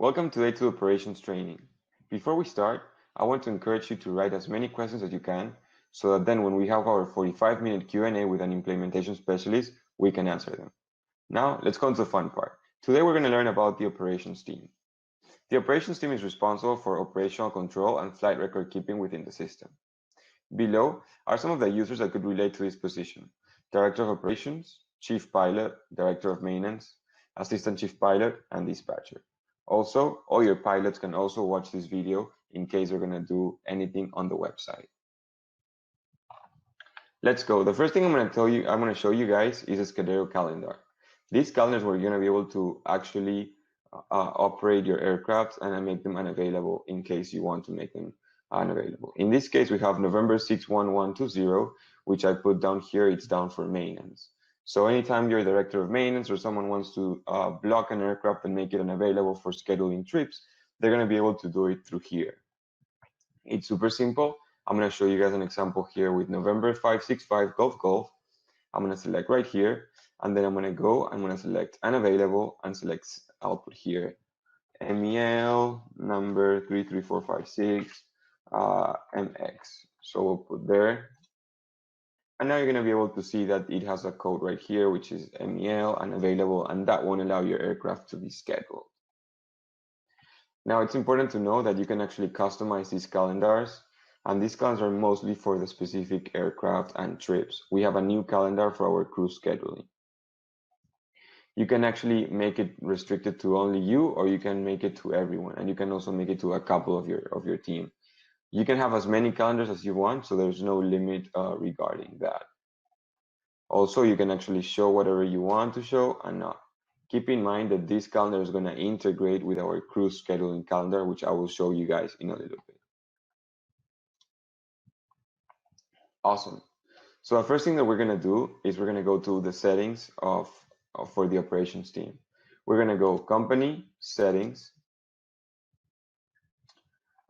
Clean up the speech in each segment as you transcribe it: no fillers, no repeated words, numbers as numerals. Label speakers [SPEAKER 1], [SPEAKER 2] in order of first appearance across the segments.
[SPEAKER 1] Welcome to Day 2 Operations Training. Before we start, I want to encourage you to write as many questions as you can so that then when we have our 45-minute Q&A with an implementation specialist, we can answer them. Now, let's go into the fun part. Today, we're going to learn about the operations team. The operations team is responsible for operational control and flight record keeping within the system. Below are some of the users that could relate to this position: Director of Operations, Chief Pilot, Director of Maintenance, Assistant Chief Pilot, and Dispatcher. Also, all your pilots can also watch this video in case we're going to do anything on the website. Let's go. The first thing I'm going to show you guys is a Scudero calendar. These calendars where you're going to be able to actually operate your aircraft and make them unavailable in case you want to make them unavailable. In this case, we have November 61120, which I put down here. It's down for maintenance. So anytime you're director of maintenance or someone wants to block an aircraft and make it unavailable for scheduling trips, they're going to be able to do it through here. It's super simple. I'm going to show you guys an example here with November 565 Golf Golf. I'm going to select right here, and then I'm going to select unavailable and select, I'll put here MEL number 33456 MX. So we'll put there. And now you're going to be able to see that it has a code right here, which is MEL unavailable, and that won't allow your aircraft to be scheduled. Now it's important to know that you can actually customize these calendars, and these calendars are mostly for the specific aircraft and trips. We have a new calendar for our crew scheduling. You can actually make it restricted to only you, or you can make it to everyone, and you can also make it to a couple of your team. You can have as many calendars as you want, so there's no limit regarding that. Also, you can actually show whatever you want to show and not. Keep in mind that this calendar is going to integrate with our crew scheduling calendar, which I will show you guys in a little bit. Awesome. So the first thing that we're going to do is we're going to go to the settings for the operations team. We're going to go company, settings,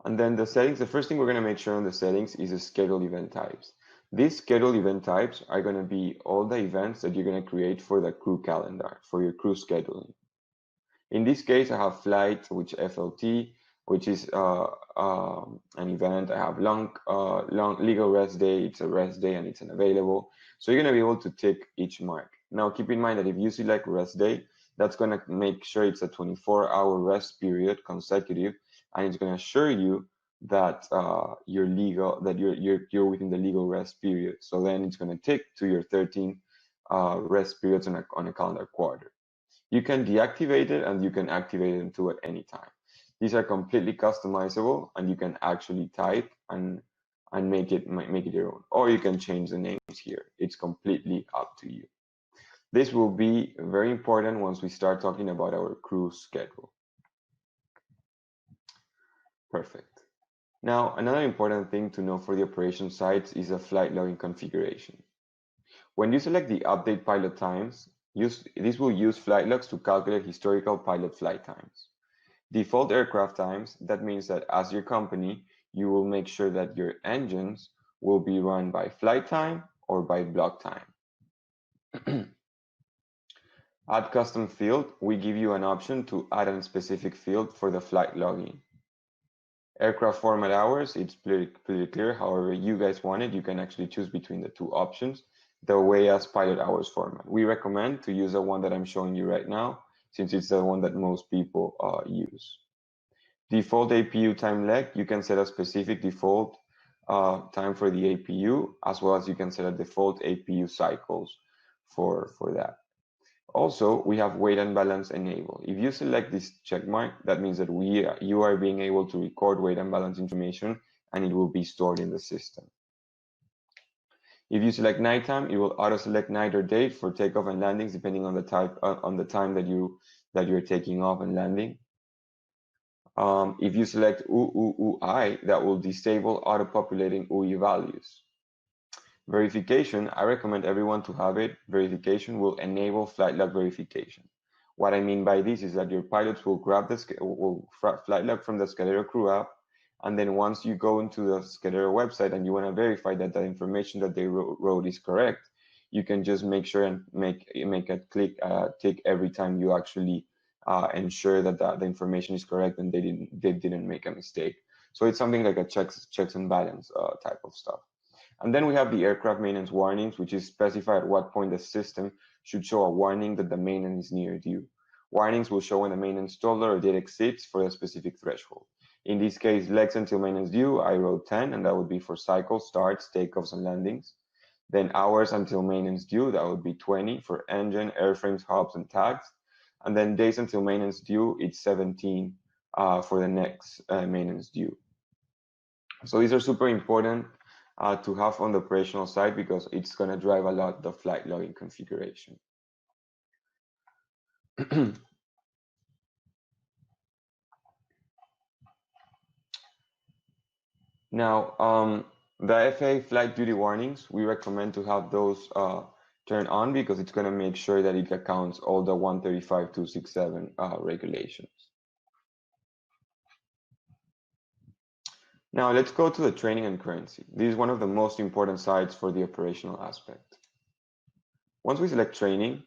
[SPEAKER 1] and then the settings, the first thing we're going to make sure on the settings is the schedule event types. These schedule event types are going to be all the events that you're going to create for the crew calendar, for your crew scheduling. In this case, I have flight, which FLT, which is an event. I have long legal rest day, it's a rest day and it's unavailable. So you're going to be able to tick each mark. Now, keep in mind that if you select rest day, that's going to make sure it's a 24-hour rest period consecutive, and it's going to assure you that you're within the legal rest period. So then it's going to tick to your 13 rest periods on a calendar quarter. You can deactivate it and you can activate it too at any time. These are completely customizable, and you can actually type and make it your own, or you can change the names here. It's completely up to you. This will be very important once we start talking about our crew schedule. Perfect. Now, another important thing to know for the operation sites is a flight logging configuration. When you select the update pilot times, this will use flight logs to calculate historical pilot flight times. Default aircraft times, that means that as your company, you will make sure that your engines will be run by flight time or by block time. Add custom field, we give you an option to add a specific field for the flight logging. Aircraft format hours, it's pretty clear. However you guys want it, you can actually choose between the two options, the way as pilot hours format. We recommend to use the one that I'm showing you right now, since it's the one that most people use. Default APU time leg, you can set a specific default time for the APU, as well as you can set a default APU cycles for that. Also, we have weight and balance enabled. If you select this check mark, that means that you are being able to record weight and balance information, and it will be stored in the system. If you select nighttime, it will auto-select night or day for takeoff and landings, depending on the time that you're taking off and landing. If you select UI, that will disable auto-populating UI values. Verification, I recommend everyone to have it. Verification will enable flight log verification. What I mean by this is that your pilots will grab the flight log from the Scudero crew app, and then once you go into the Scudero website and you want to verify that the information that they wrote is correct, you can just make sure and make a tick every time you actually ensure that the information is correct and they didn't make a mistake. So it's something like a checks and balance type of stuff. And then we have the aircraft maintenance warnings, which is specified at what point the system should show a warning that the maintenance is near due. Warnings will show when the maintenance total or date exceeds for a specific threshold. In this case, legs until maintenance due, I wrote 10, and that would be for cycles, starts, takeoffs, and landings. Then hours until maintenance due, that would be 20 for engine, airframes, hubs, and tags. And then days until maintenance due, it's 17 for the next maintenance due. So these are super important to have on the operational side because it's going to drive a lot the flight logging configuration. Now, the FAA flight duty warnings, we recommend to have those turned on because it's going to make sure that it accounts all the 135.267 regulations. Now let's go to the training and currency. This is one of the most important sides for the operational aspect. Once we select training,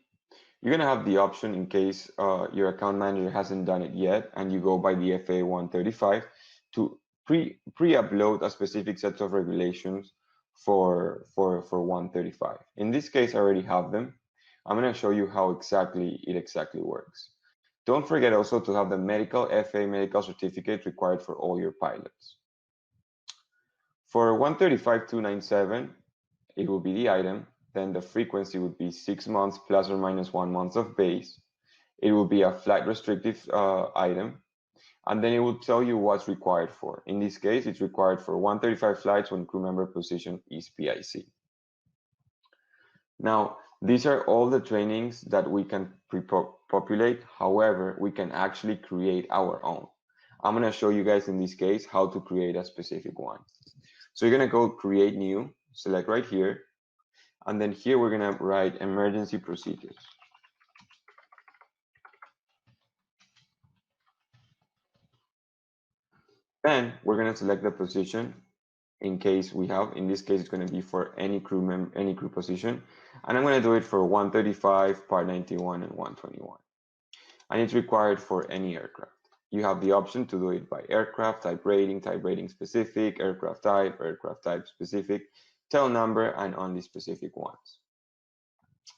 [SPEAKER 1] you're going to have the option in case your account manager hasn't done it yet and you go by the FAA 135 to pre-upload a specific set of regulations for 135. In this case, I already have them. I'm going to show you how it exactly works. Don't forget also to have the FAA medical certificate required for all your pilots. For 135.297, it will be the item. Then the frequency would be 6 months plus or minus 1 month of base. It will be a flight restrictive item. And then it will tell you what's required for. In this case, it's required for 135 flights when crew member position is PIC. Now, these are all the trainings that we can pre-populate. However, we can actually create our own. I'm going to show you guys in this case how to create a specific one. So you're going to go create new, select right here. And then here we're going to write emergency procedures. Then we're going to select the position in case we have. In this case, it's going to be for any crew position. And I'm going to do it for 135, Part 91, and 121. And it's required for any aircraft. You have the option to do it by aircraft, type rating specific, aircraft type specific, tail number, and only specific ones.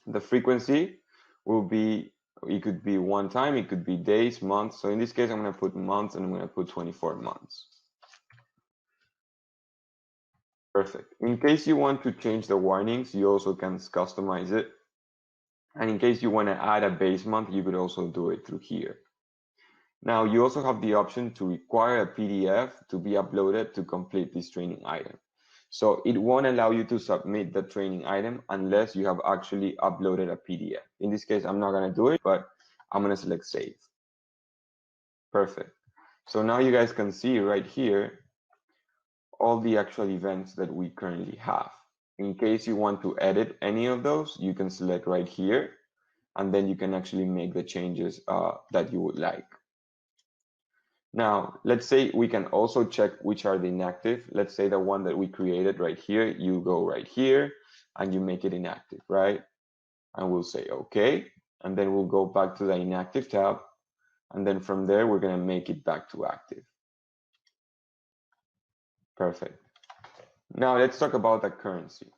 [SPEAKER 1] The frequency will be, it could be one time, it could be days, months. So in this case, I'm going to put months and I'm going to put 24 months. Perfect. In case you want to change the warnings, you also can customize it. And in case you want to add a base month, you could also do it through here. Now, you also have the option to require a PDF to be uploaded to complete this training item. So it won't allow you to submit the training item unless you have actually uploaded a PDF. In this case, I'm not going to do it, but I'm going to select save. Perfect. So now you guys can see right here all the actual events that we currently have. In case you want to edit any of those, you can select right here, and then you can actually make the changes that you would like. Now, let's say we can also check which are the inactive. Let's say the one that we created right here, you go right here and you make it inactive, right? And we'll say okay, and then we'll go back to the inactive tab, and then from there, we're gonna make it back to active. Perfect. Now let's talk about the currency.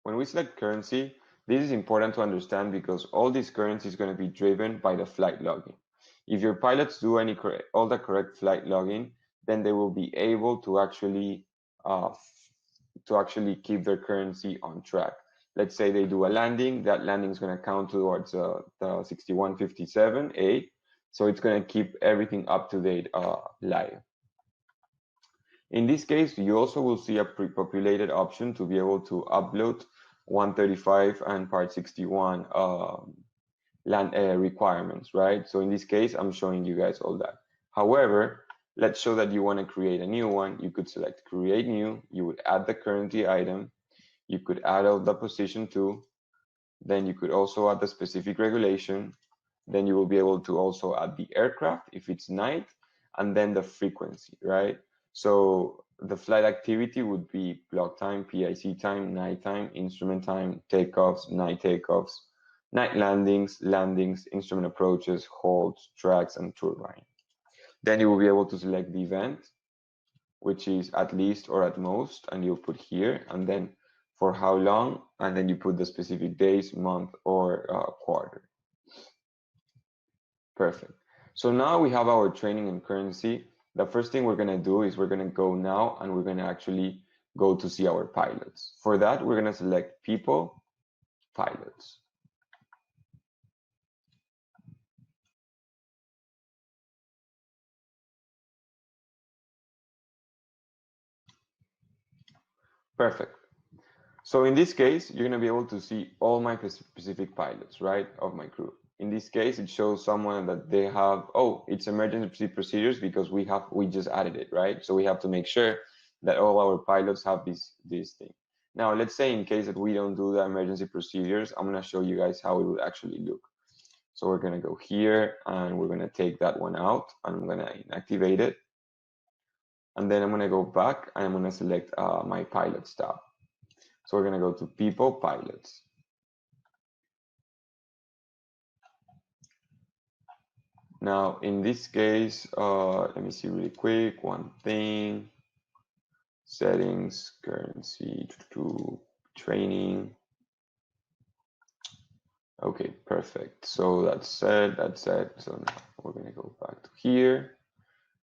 [SPEAKER 1] When we select currency, this is important to understand because all this currency is going to be driven by the flight logging. If your pilots do all the correct flight logging, then they will be able to actually keep their currency on track. Let's say they do a landing, that landing is going to count towards the 6157A, so it's going to keep everything up to date live. In this case, you also will see a pre-populated option to be able to upload 135 and Part 61 requirements, right? So in this case, I'm showing you guys all that. However, let's show that you want to create a new one. You could select create new. You would add the currency item. You could add all the position too. Then you could also add the specific regulation. Then you will be able to also add the aircraft if it's night, and then the frequency, right? So the flight activity would be block time, PIC time, night time, instrument time, takeoffs, night takeoffs, night landings, instrument approaches, holds, tracks, and turbine. Then you will be able to select the event, which is at least or at most, and you put here, and then for how long, and then you put the specific days, month, or quarter. Perfect. So now we have our training and currency. The first thing we're going to do is we're going to go now and we're going to actually go to see our pilots. For that, we're going to select people, pilots. Perfect. So in this case, you're going to be able to see all my specific pilots, right, of my crew. In this case, it shows someone that they have, oh, it's emergency procedures because we just added it, right? So we have to make sure that all our pilots have this thing. Now, let's say in case that we don't do the emergency procedures, I'm going to show you guys how it would actually look. So we're going to go here and we're going to take that one out and I'm going to inactivate it. And then I'm going to go back and I'm going to select my pilots tab. So we're going to go to people, pilots. Now, in this case, let me see really quick, one thing, settings, currency, to training. Okay, perfect. So that's set. So now we're gonna go back to here.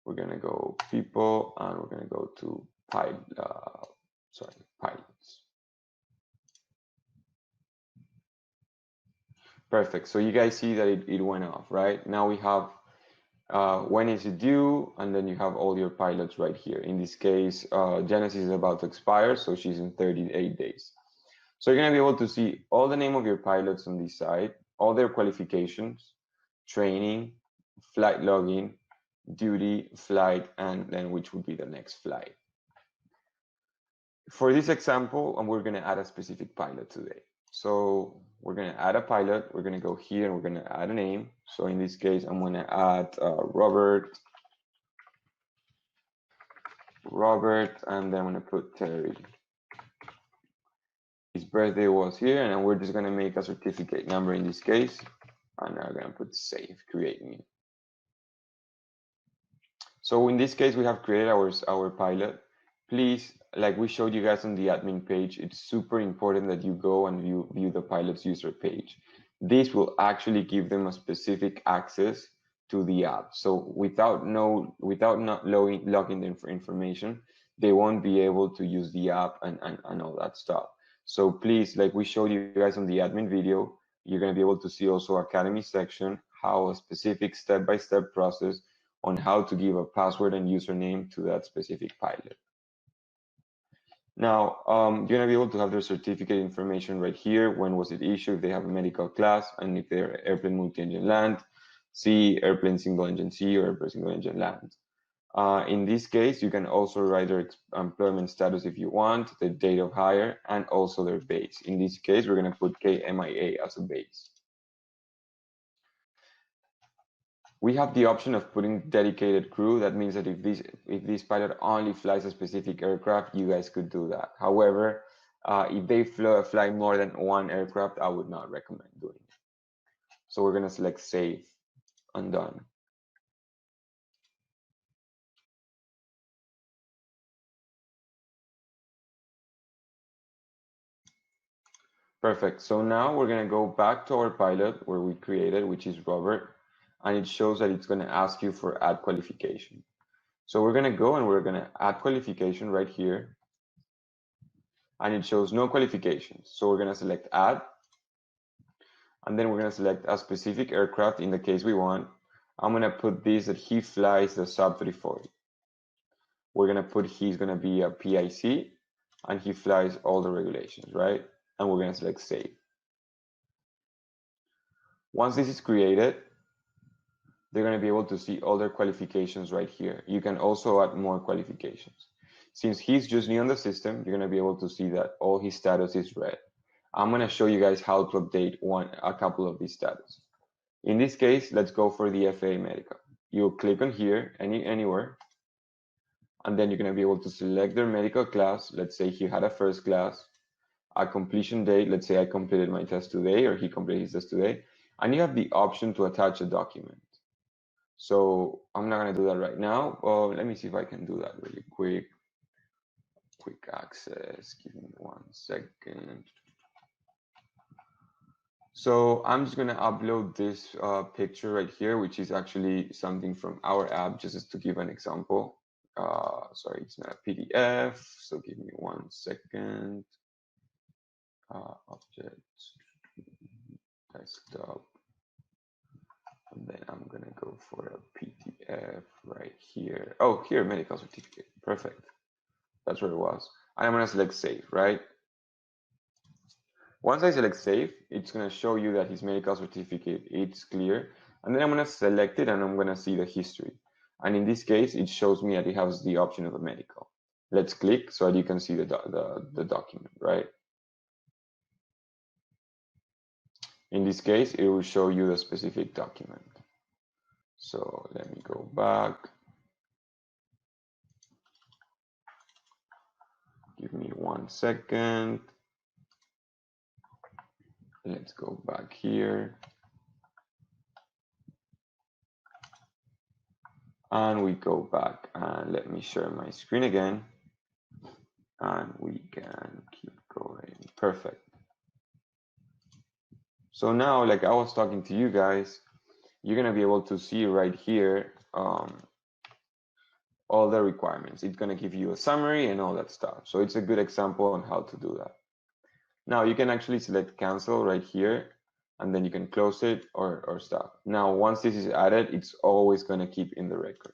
[SPEAKER 1] We're gonna go people, and we're gonna go to pilots. Perfect. So you guys see that it went off, right? Now we have when is it due, and then you have all your pilots right here. In this case, Genesis is about to expire, so she's in 38 days. So you're going to be able to see all the name of your pilots on this side, all their qualifications, training, flight login, duty, flight, and then which would be the next flight. For this example, we're going to add a specific pilot today. So we're going to add a pilot. We're going to go here and we're going to add a name. So in this case, I'm going to add Robert, and then I'm going to put Terry. His birthday was here, and we're just going to make a certificate number in this case. And I'm going to put save, create new. So in this case, we have created our pilot. Please, like we showed you guys on the admin page, it's super important that you go and view the pilot's user page. This will actually give them a specific access to the app. So without not logging the information, they won't be able to use the app and all that stuff. So please, like we showed you guys on the admin video, you're going to be able to see also Academy section, how a specific step-by-step process on how to give a password and username to that specific pilot. Now, you're going to be able to have their certificate information right here. When was it issued? If they have a medical class, and if they're airplane multi-engine land, C, airplane single engine C, or airplane single engine land. In this case, you can also write their employment status if you want, the date of hire, and also their base. In this case, we're going to put KMIA as a base. We have the option of putting dedicated crew. That means that if this pilot only flies a specific aircraft, you guys could do that. However, if they fly more than one aircraft, I would not recommend doing it. So we're going to select save and done. Perfect. So now we're going to go back to our pilot where we created, which is Robert, and it shows that it's going to ask you for add qualification. So we're going to go and we're going to add qualification right here, and it shows no qualifications. So we're going to select add, and then we're going to select a specific aircraft in the case we want. I'm going to put this that he flies the sub 340. We're going to put he's going to be a PIC, and he flies all the regulations, right? And we're going to select save. Once this is created, they're going to be able to see all their qualifications right here. You can also add more qualifications. Since he's just new on the system, you're going to be able to see that all his status is red. I'm going to show you guys how to update a couple of these status. In this case, let's go for the FAA medical. You'll click on here, anywhere, and then you're going to be able to select their medical class. Let's say he had a first class. a completion date. Let's say I completed my test today, or he completed his test today, and you have the option to attach a document. So I'm not going to do that right now. Well, let me see if I can do that really quick. Quick access. Give me 1 second. So I'm just going to upload this picture right here, which is actually something from our app, just to give an example. Sorry, it's not a PDF. So give me 1 second. Object, desktop. And then I'm going to go for a PDF right here. Oh, here, medical certificate. Perfect. That's where it was. And I'm going to select save, right? Once I select save, it's going to show you that his medical certificate is clear. And then I'm going to select it and I'm going to see the history. And in this case, it shows me that it has the option of a medical. Let's click so that you can see the document, right? In this case, it will show you the specific document. So let me go back. Give me 1 second. Let's go back here. And we go back and let me share my screen again. And we can keep going. Perfect. So now, like I was talking to you guys, you're going to be able to see right here all the requirements. It's going to give you a summary and all that stuff. So it's a good example on how to do that. Now you can actually select cancel right here, and then you can close it or stop. Now, once this is added, it's always going to keep in the record.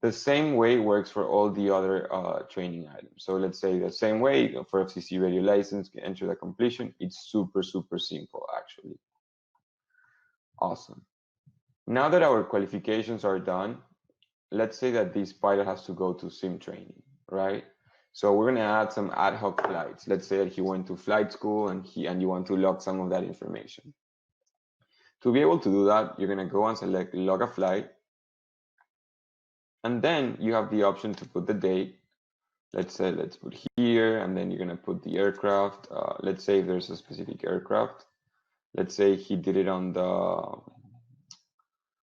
[SPEAKER 1] The same way works for all the other training items. So let's say the same way for FCC radio license, enter the completion. It's super, super simple, actually. Awesome. Now that our qualifications are done, let's say that this pilot has to go to sim training, right? So we're going to add some ad hoc flights. Let's say that he went to flight school and you want to log some of that information. To be able to do that, you're going to go and select log a flight. And then you have the option to put the date. Let's say, let's put here, and then you're going to put the aircraft. Let's say if there's a specific aircraft. Let's say he did it on the,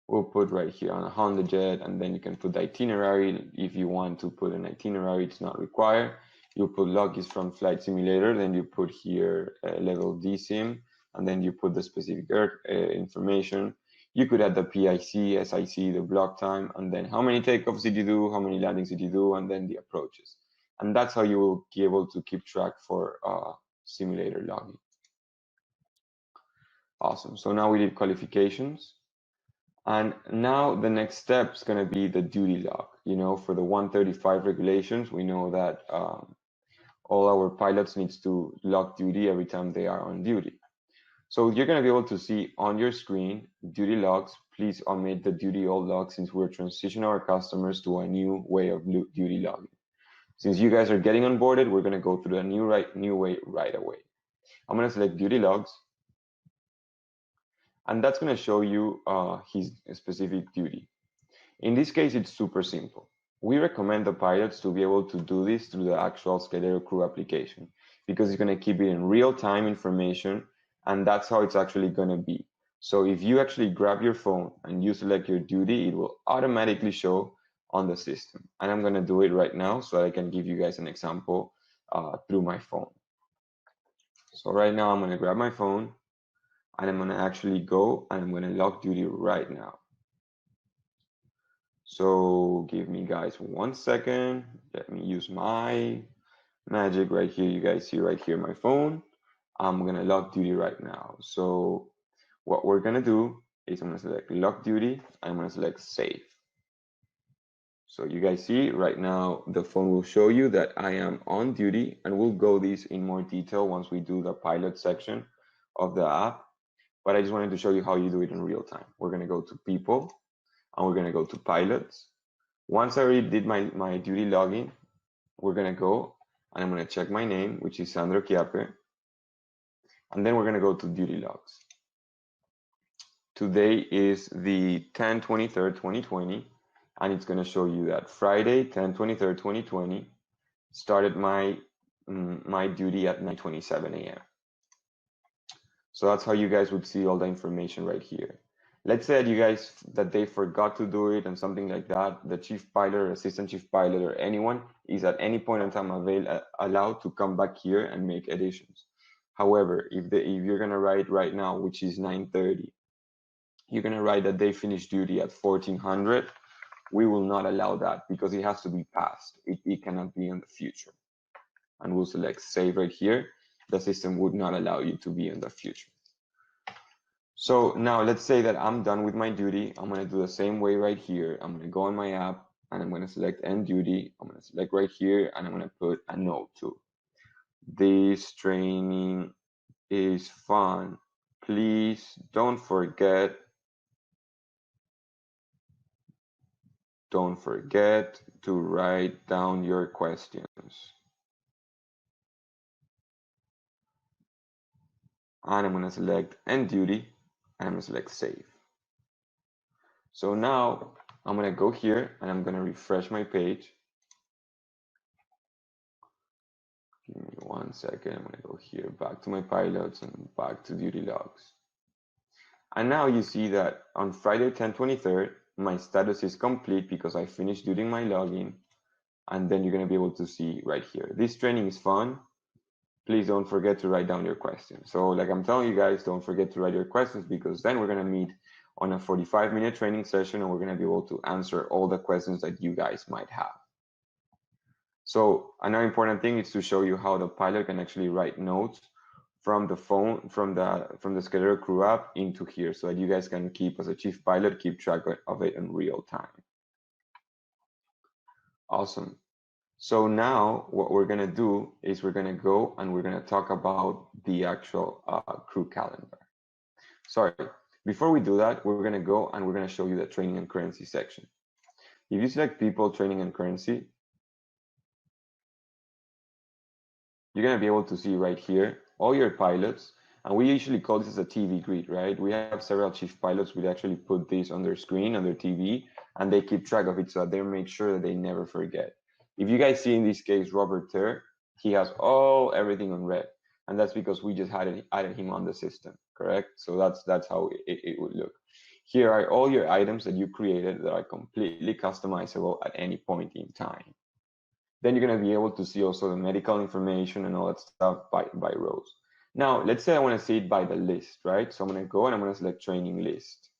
[SPEAKER 1] we'll put right here on a Honda Jet, and then you can put the itinerary. If you want to put an itinerary, it's not required. You put log is from flight simulator, then you put here level DSIM, and then you put the specific information. You could add the PIC, SIC, the block time, and then how many takeoffs did you do, how many landings did you do, and then the approaches. And that's how you will be able to keep track for simulator logging. Awesome. So now we did qualifications. And now the next step is going to be the duty log. You know, for the 135 regulations, we know that all our pilots needs to log duty every time they are on duty. So you're going to be able to see on your screen duty logs. Please omit the duty old log since we're transitioning our customers to a new way of duty logging. Since you guys are getting onboarded, we're going to go through a new way right away. I'm going to select duty logs. And that's going to show you his specific duty. In this case, it's super simple. We recommend the pilots to be able to do this through the actual Scalero Crew application because it's going to keep it in real-time information, and that's how it's actually going to be. So if you actually grab your phone and you select your duty, it will automatically show on the system. And I'm going to do it right now so I can give you guys an example through my phone. So right now, I'm going to grab my phone, and I'm going to actually go and I'm going to log duty right now. So give me guys 1 second. Let me use my magic right here. You guys see right here my phone. I'm going to log duty right now. So what we're going to do is I'm going to select log duty. I'm going to select save. So you guys see right now the phone will show you that I am on duty, and we'll go this in more detail once we do the pilot section of the app. But I just wanted to show you how you do it in real time. We're going to go to people, and we're going to go to pilots. Once I already did my duty login, we're going to go and I'm going to check my name, which is Sandro Chiappe. And then we're going to go to duty logs. Today is the 10/23, 2020, and it's going to show you that Friday, 10/23, 2020, started my my duty at 9:27 a.m. So that's how you guys would see all the information right here. Let's say that you guys that they forgot to do it and something like that, the chief pilot or assistant chief pilot or anyone is at any point in time allowed to come back here and make additions. However, if you're gonna write right now, which is 9:30, you're gonna write that they finished duty at 1400. We will not allow that because it has to be past. It cannot be in the future. And we'll select save right here. The system would not allow you to be in the future. So now let's say that I'm done with my duty. I'm going to do the same way right here. I'm going to go on my app and I'm going to select end duty. I'm going to select right here and I'm going to put a note too. This training is fun. Please don't forget to write down your questions. And I'm going to select end duty and I'm going to select save. So now I'm going to go here and I'm going to refresh my page. Give me 1 second. I'm going to go here back to my pilots and back to duty logs. And now you see that on Friday 10/23, my status is complete because I finished doing my login. And then you're going to be able to see right here. This training is fun. Please don't forget to write down your questions. So like I'm telling you guys, don't forget to write your questions because then we're going to meet on a 45-minute training session and we're going to be able to answer all the questions that you guys might have. So another important thing is to show you how the pilot can actually write notes from the phone, from the Scheduler Crew app into here so that you guys can keep, as a chief pilot, keep track of it in real time. Awesome. So now what we're going to do is we're going to go and we're going to talk about the actual crew calendar. Sorry, before we do that, we're going to go and we're going to show you the training and currency section. If you select people, training and currency, you're going to be able to see right here all your pilots. And we usually call this a TV grid, right? We have several chief pilots. We actually put this on their screen, on their TV, and they keep track of it so that they make sure that they never forget. If you guys see in this case, Robert Ter, he has everything on red. And that's because we just added him on the system, correct? So that's how it would look. Here are all your items that you created that are completely customizable at any point in time. Then you're going to be able to see also the medical information and all that stuff by rows. Now, let's say I want to see it by the list, right? So I'm going to go and I'm going to select training list.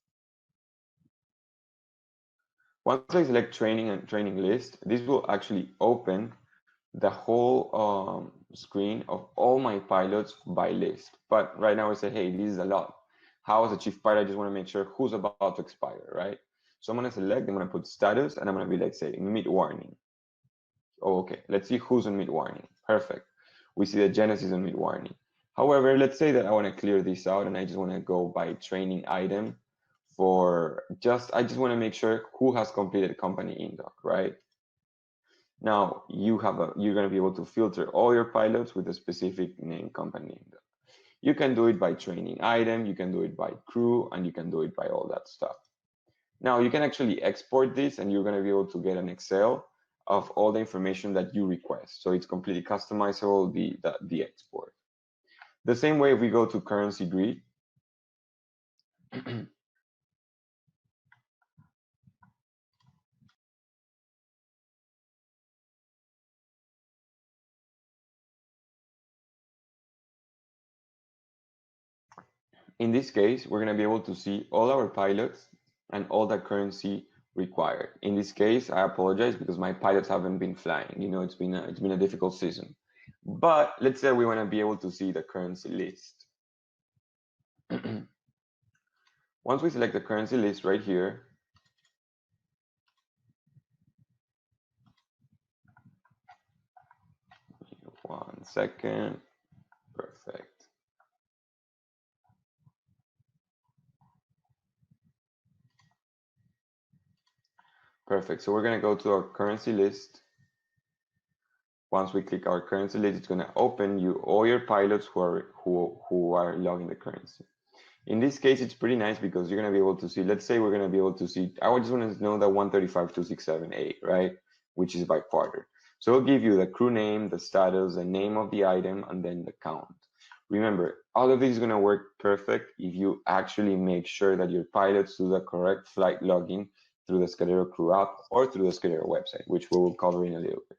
[SPEAKER 1] Once I select training and training list, this will actually open the whole screen of all my pilots by list. But right now I say, hey, this is a lot. How as a chief pilot, I just want to make sure who's about to expire, right? So I'm going to select, I'm going to put status, and I'm going to be like, say, mid warning. Oh, okay, let's see who's on mid warning. Perfect. We see that Genesis on mid warning. However, let's say that I want to clear this out and I just want to go by training item I just want to make sure who has completed company indoc, right? Now you're going to be able to filter all your pilots with a specific name company indoc. You can do it by training item, you can do it by crew, and you can do it by all that stuff. Now you can actually export this and you're going to be able to get an Excel of all the information that you request. So it's completely customizable, the export. The same way if we go to currency grid, in this case, we're going to be able to see all our pilots and all the currency required. In this case, I apologize because my pilots haven't been flying. You know, it's been a difficult season. But let's say we want to be able to see the currency list. Once we select the currency list right here, 1 second, perfect. Perfect. So we're going to go to our currency list. Once we click our currency list, it's going to open you all your pilots who are logging the currency. In this case, it's pretty nice because you're going to be able to see, let's say we're going to be able to see, I just want to know that 135,267A, right? Which is by quarter. So it'll give you the crew name, the status, the name of the item, and then the count. Remember, all of this is going to work perfect if you actually make sure that your pilots do the correct flight logging through the Scalero Crew app or through the Scalero website, which we will cover in a little bit.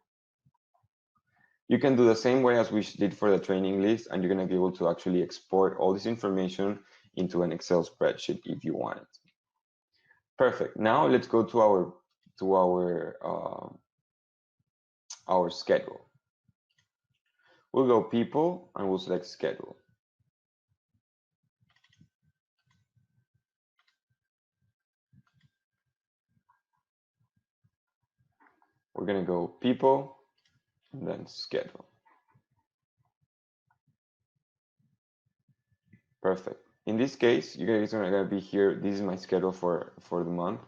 [SPEAKER 1] You can do the same way as we did for the training list, and you're going to be able to actually export all this information into an Excel spreadsheet if you want it. Perfect. Now let's go to our schedule. We'll go people and we'll select schedule. We're going to go people and then schedule. Perfect. In this case, you guys are going to be here. This is my schedule for the month.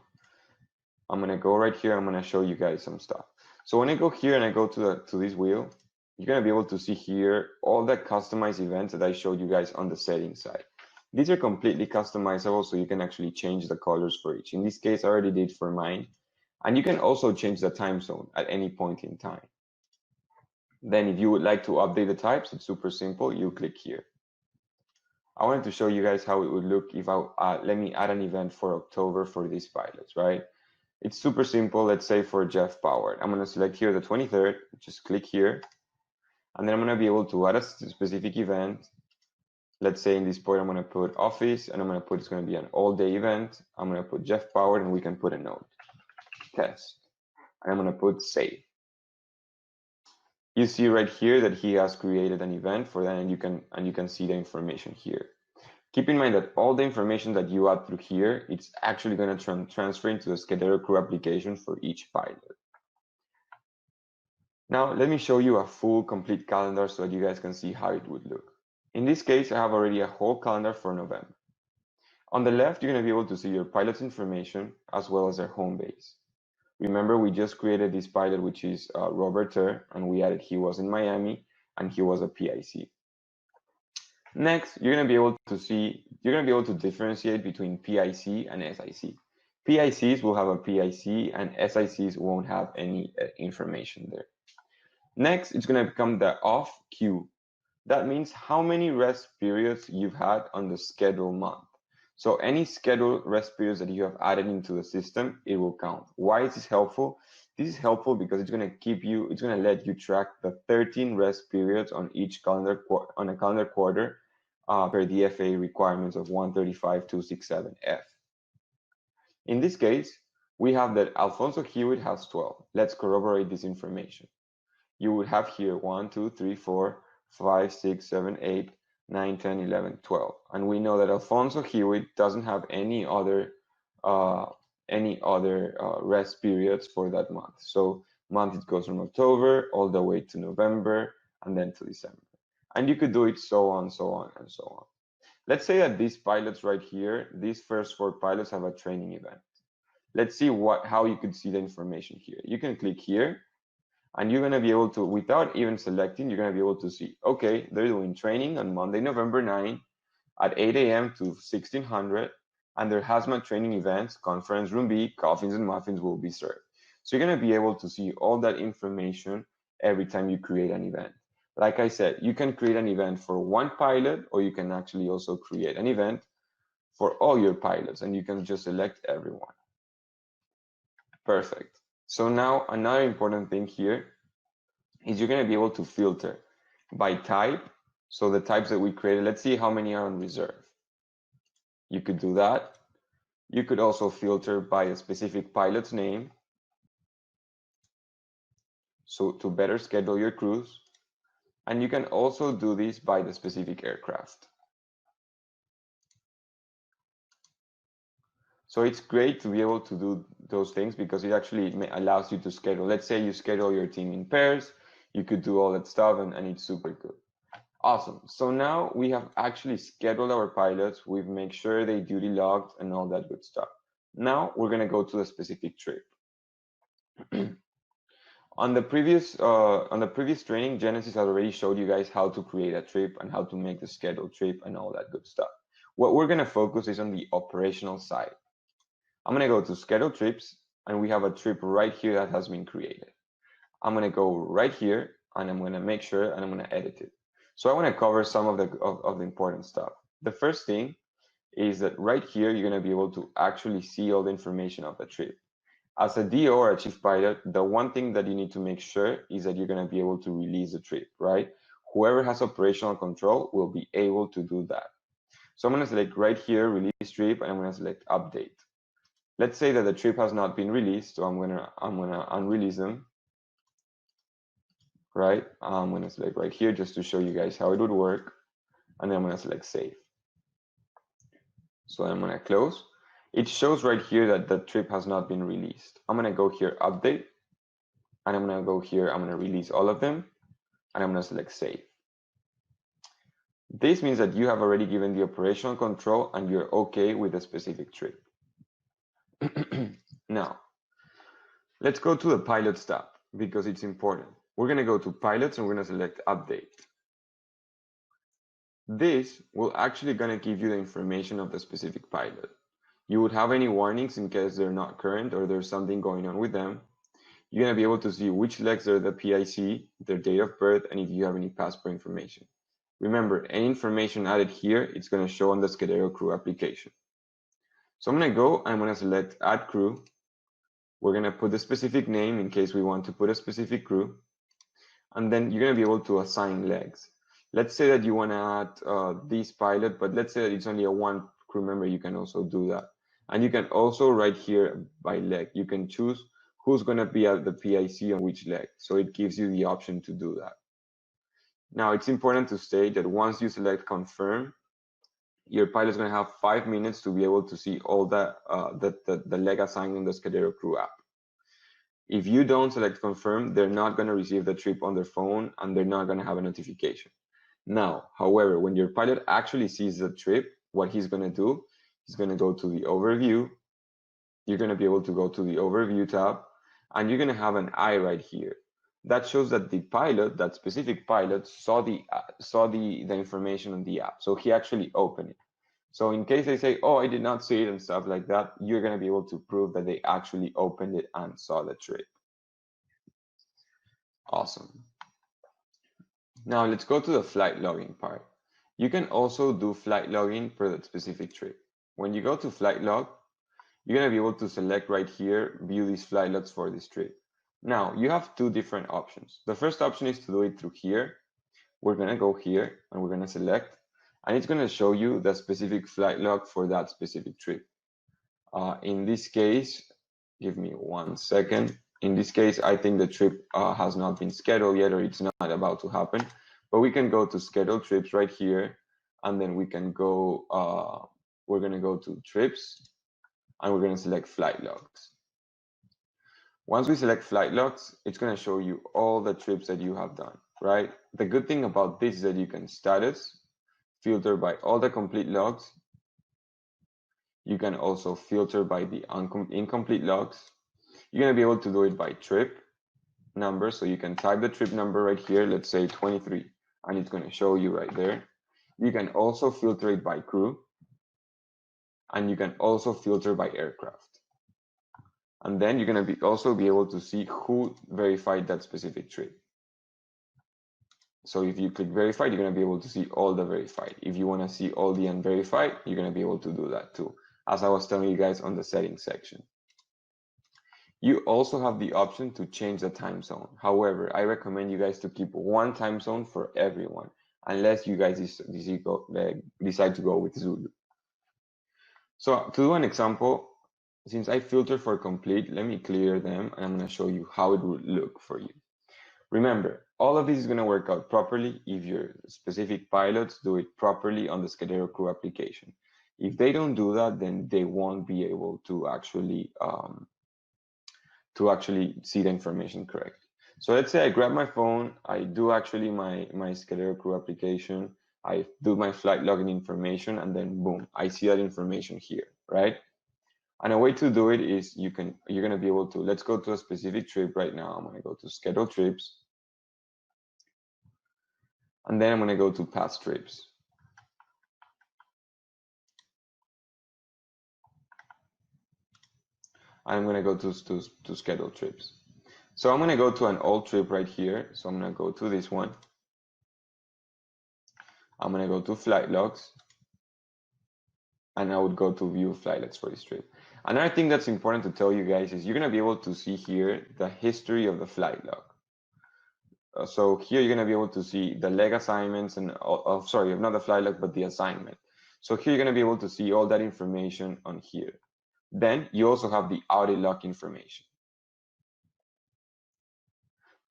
[SPEAKER 1] I'm going to go right here. I'm going to show you guys some stuff. So when I go here and I go to this wheel, you're going to be able to see here all the customized events that I showed you guys on the settings side. These are completely customizable, so you can actually change the colors for each. In this case, I already did for mine. And you can also change the time zone at any point in time. Then if you would like to update the types, it's super simple. You click here. I wanted to show you guys how it would look if let me add an event for October for these pilots, right? It's super simple. Let's say for Jeff Power, I'm going to select here the 23rd, just click here. And then I'm going to be able to add a specific event. Let's say in this point, I'm going to put office and I'm going to put, it's going to be an all day event. I'm going to put Jeff Power and we can put a note, test. And I'm going to put save. You see right here that he has created an event for that, and you can see the information here. Keep in mind that all the information that you add through here, it's actually going to transfer into the Scalero Crew application for each pilot. Now, let me show you a full complete calendar so that you guys can see how it would look. In this case, I have already a whole calendar for November. On the left, you're going to be able to see your pilot's information as well as their home base. Remember, we just created this pilot, which is Robert Ter, and we added he was in Miami and he was a PIC. Next, you're going to be able to see, you're going to be able to differentiate between PIC and SIC. PICs will have a PIC and SICs won't have any information there. Next, it's going to become the off queue. That means how many rest periods you've had on the schedule month. So any scheduled rest periods that you have added into the system, it will count. Why is this helpful? This is helpful because it's going to let you track the 13 rest periods on each calendar quarter per the FAA requirements of 135.267F. In this case, we have that Alfonso Hewitt has 12. Let's corroborate this information. You would have here 1, 2, 3, 4, 5, 6, 7, 8, 9, 10, 11, 12. And we know that Alfonso Hewitt doesn't have any other rest periods for that month. So it goes from October all the way to November and then to December. And you could do it so on, so on, and so on. Let's say that these pilots right here, these first 4 pilots have a training event. Let's see how you could see the information here. You can click here and you're going to be able to, without even selecting, you're going to be able to see, okay, they're doing training on Monday, November 9 at 8 a.m. to 1600, and their hazmat training events, conference room B, coffees and muffins will be served. So you're going to be able to see all that information every time you create an event. Like I said, you can create an event for one pilot, or you can actually also create an event for all your pilots, and you can just select everyone. Perfect. So now another important thing here is you're going to be able to filter by type. So the types that we created, let's see how many are on reserve. You could do that. You could also filter by a specific pilot's name. So to better schedule your crews. And you can also do this by the specific aircraft. So it's great to be able to do those things because it actually allows you to schedule. Let's say you schedule your team in pairs, you could do all that stuff and it's super good. Awesome. So now we have actually scheduled our pilots. We've made sure they duty logged and all that good stuff. Now we're going to go to the specific trip. On the previous training, Genesis had already showed you guys how to create a trip and how to make the scheduled trip and all that good stuff. What we're going to focus is on the operational side. I'm going to go to schedule trips and we have a trip right here that has been created. I'm going to go right here and I'm going to make sure and I'm going to edit it. So I want to cover some of the important stuff. The first thing is that right here, you're going to be able to actually see all the information of the trip. As a DO or a chief pilot, the one thing that you need to make sure is that you're going to be able to release the trip, right? Whoever has operational control will be able to do that. So I'm going to select right here, release trip, and I'm going to select update. Let's say that the trip has not been released, so I'm gonna unrelease them, right? I'm gonna select right here just to show you guys how it would work, and then I'm gonna select save. So I'm gonna close. It shows right here that the trip has not been released. I'm gonna go here, update, and I'm gonna go here, I'm gonna release all of them, and I'm gonna select save. This means that you have already given the operational control and you're okay with a specific trip. Now, let's go to the pilot tab because it's important. We're going to go to pilots and we're going to select update. This will actually going to give you the information of the specific pilot. You would have any warnings in case they're not current or there's something going on with them. You're going to be able to see which legs are the PIC, their date of birth, and if you have any passport information. Remember, any information added here, it's going to show on the Scudero crew application. So I'm going to go and I'm going to select add crew. We're going to put the specific name in case we want to put a specific crew. And then you're going to be able to assign legs. Let's say that you want to add this pilot, but let's say that it's only a one crew member, you can also do that. And you can also right here by leg, you can choose who's going to be at the PIC on which leg. So it gives you the option to do that. Now it's important to state that once you select confirm, your pilot is going to have 5 minutes to be able to see all the leg assigned in the Scudero crew app. If you don't select confirm, they're not going to receive the trip on their phone and they're not going to have a notification. Now, however, when your pilot actually sees the trip, what he's going to do, he's going to go to the overview. You're going to be able to go to the overview tab and you're going to have an eye right here. That shows that the pilot, that specific pilot, saw the information on the app. So he actually opened it. So in case they say, oh, I did not see it and stuff like that, you're going to be able to prove that they actually opened it and saw the trip. Awesome. Now let's go to the flight logging part. You can also do flight logging for that specific trip. When you go to flight log, you're going to be able to select right here, view these flight logs for this trip. Now you have two different options. The first option is to do it through here. We're going to go here and we're going to select, and it's going to show you the specific flight log for that specific trip. In this case, give me 1 second. In this case, I think the trip has not been scheduled yet, or it's not about to happen, but we can go to schedule trips right here, and then we can go, we're going to go to trips, and we're going to select flight logs. Once we select flight logs, it's going to show you all the trips that you have done, right? The good thing about this is that you can status, filter by all the complete logs. You can also filter by the incomplete logs. You're going to be able to do it by trip number. So you can type the trip number right here, let's say 23, and it's going to show you right there. You can also filter it by crew, and you can also filter by aircraft. And then you're going to also be able to see who verified that specific trip. So if you click verified, you're going to be able to see all the verified. If you want to see all the unverified, you're going to be able to do that too, as I was telling you guys on the settings section. You also have the option to change the time zone. However, I recommend you guys to keep one time zone for everyone, unless you guys decide to go with Zulu. So to do an example, since I filter for complete, let me clear them and I'm going to show you how it would look for you. Remember, all of this is going to work out properly if your specific pilots do it properly on the Scudero crew application. If they don't do that, then they won't be able to actually see the information correct. So let's say I grab my phone, I do actually my Scudero crew application, I do my flight logging information, and then boom, I see that information here, right? And a way to do it is you're going to be able to, let's go to a specific trip right now. I'm going to go to schedule trips. And then I'm going to go to past trips. I'm going to go to schedule trips. So I'm going to go to an old trip right here. So I'm going to go to this one. I'm going to go to flight logs, and I would go to view flight logs for this trip. Another thing that's important to tell you guys is you're going to be able to see here the history of the flight log. So here you're going to be able to see the leg assignments and, sorry, not the flight log, but the assignment. So here you're going to be able to see all that information on here. Then you also have the audit log information.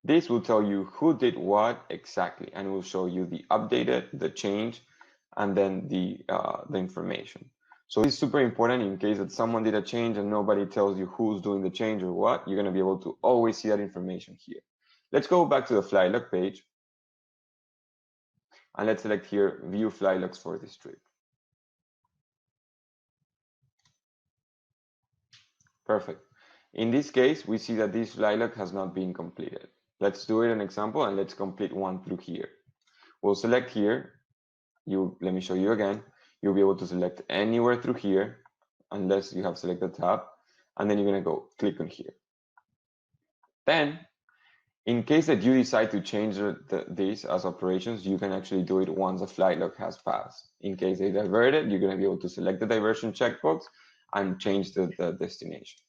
[SPEAKER 1] This will tell you who did what exactly, and will show you the updated, the change, and then the information. So it's super important in case that someone did a change and nobody tells you who's doing the change or what, you're going to be able to always see that information here. Let's go back to the flight log page, and let's select here view flight logs for this trip. Perfect. In this case, we see that this flight log has not been completed. Let's do it an example, and let's complete one through here. We'll select here. Let me show you again. You'll be able to select anywhere through here, unless you have selected tab, and then you're going to go click on here. Then, in case that you decide to change this as operations, you can actually do it once the flight log has passed. In case they divert it, you're going to be able to select the diversion checkbox and change the destination.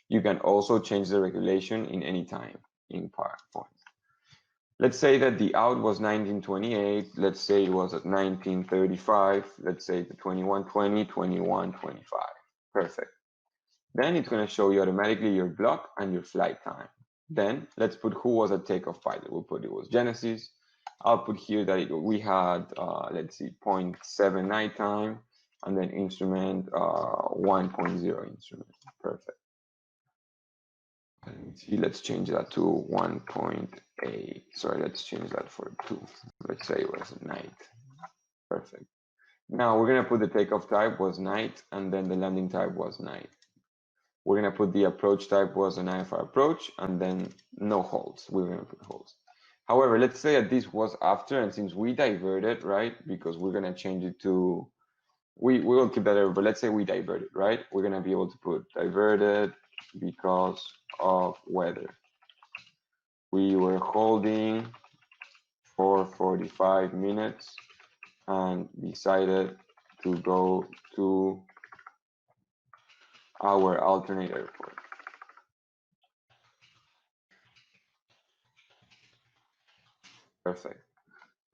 [SPEAKER 1] You can also change the regulation in any time in point. Let's say that the out was 1928. Let's say it was at 1935. Let's say the 2120, 2125. Perfect. Then it's going to show you automatically your block and your flight time. Then let's put who was a takeoff pilot. We'll put it was Genesis. I'll put here that we had, let's see, 0.7 nighttime, and then instrument 1.0 instrument. Perfect. Let me see, let's change that to 1.8. Sorry, let's change that for 2. Let's say it was night. Perfect. Now we're going to put the takeoff type was night, and then the landing type was night. We're going to put the approach type was an IFR approach, and then no holds. We're going to put holds. However, let's say that this was after, and since we diverted, right, because we're going to change it to, we will keep that error, but let's say we diverted, right? We're going to be able to put diverted because of weather. We were holding for 45 minutes and decided to go to our alternate airport. Perfect.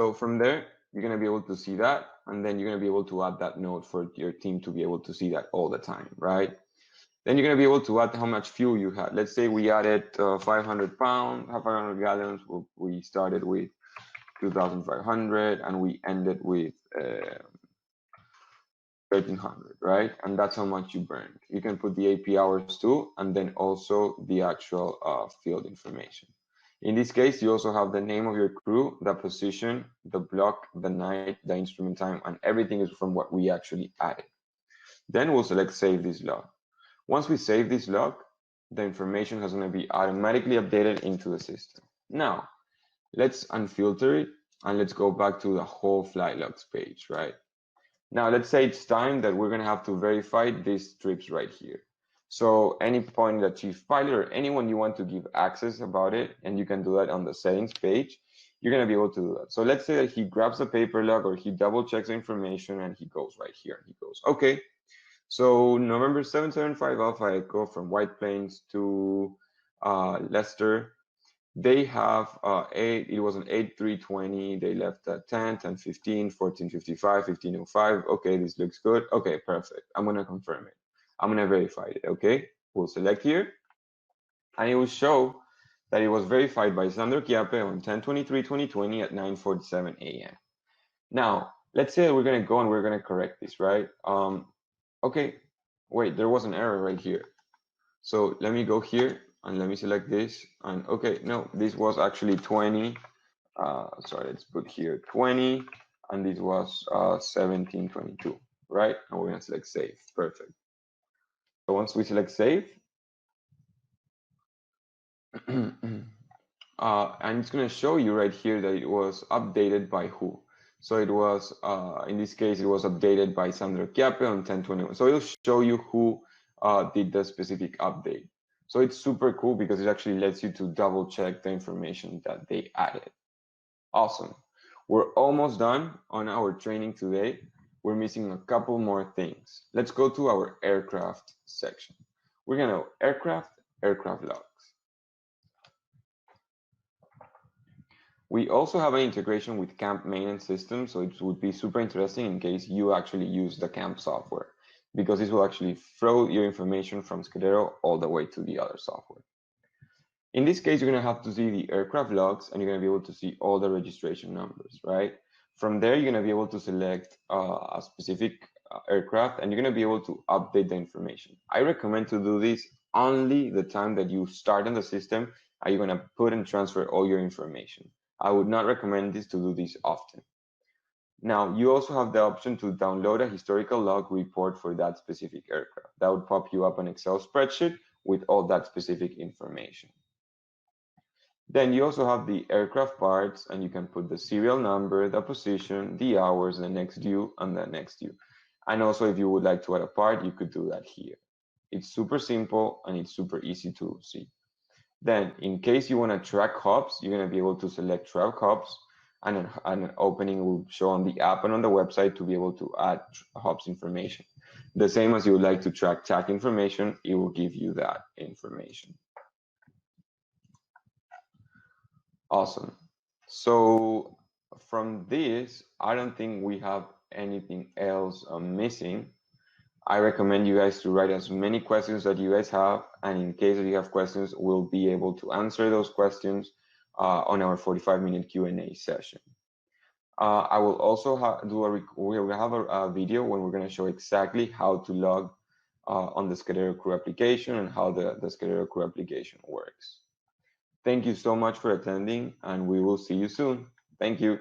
[SPEAKER 1] So from there, you're going to be able to see that, and then you're going to be able to add that note for your team to be able to see that all the time, right? Then you're going to be able to add how much fuel you had. Let's say we added 500 pounds, 500 gallons. We started with 2,500, and we ended with 1,300, right? And that's how much you burned. You can put the AP hours too, and then also the actual field information. In this case, you also have the name of your crew, the position, the block, the night, the instrument time, and everything is from what we actually added. Then we'll select save this log. Once we save this log, the information is going to be automatically updated into the system. Now, let's unfilter it, and let's go back to the whole flight logs page, right? Now, let's say it's time that we're going to have to verify these trips right here. So any point that chief pilot or anyone you want to give access about it, and you can do that on the settings page, you're going to be able to do that. So let's say that he grabs a paper log or he double checks the information and he goes right here and he goes, okay, so November 775 Alpha Echo from White Plains to Leicester, they have it was an 8320. They left at 10, 10:15, 14:55, 15:05. Okay, this looks good. Okay, perfect. I'm gonna confirm it. I'm gonna verify it. Okay, we'll select here, and it will show that it was verified by Sandro Chiappe on 10/23/2020 at 9:47 a.m. Now, let's say we're gonna go and we're gonna correct this, right? Okay, wait, there was an error right here. So let me go here and let me select this. And okay, no, this was actually 20. Sorry, let's put here 20, and this was 1722, right? And we're gonna select save. Perfect. So once we select save, and it's gonna show you right here that it was updated by who. So it was, in this case, it was updated by Sandro Chiappe on 1021. So it'll show you who did the specific update. So it's super cool because it actually lets you to double check the information that they added. Awesome. We're almost done on our training today. We're missing a couple more things. Let's go to our aircraft section. We're going to aircraft logs. We also have an integration with camp maintenance system, so it would be super interesting in case you actually use the camp software, because this will actually throw your information from Scudero all the way to the other software. In this case, you're going to have to see the aircraft logs, and you're going to be able to see all the registration numbers, right? From there, you're going to be able to select a specific aircraft, and you're going to be able to update the information. I recommend to do this only the time that you start in the system, and you're going to put and transfer all your information. I would not recommend this to do this often. Now, you also have the option to download a historical log report for that specific aircraft. That would pop you up an Excel spreadsheet with all that specific information. Then you also have the aircraft parts, and you can put the serial number, the position, the hours, the next due, and the next due. And also, if you would like to add a part, you could do that here. It's super simple and it's super easy to see. Then, in case you want to track hops, you're going to be able to select track hops, and an opening will show on the app and on the website to be able to add hops information. The same as you would like to track tag information, it will give you that information. Awesome. So from this, I don't think we have anything else missing. I recommend you guys to write as many questions that you guys have, and in case that you have questions, we'll be able to answer those questions on our 45-minute Q&A session. I will also we'll have a video when we're going to show exactly how to log on the Scudero Crew application and how the Scudero Crew application works. Thank you so much for attending, and we will see you soon. Thank you.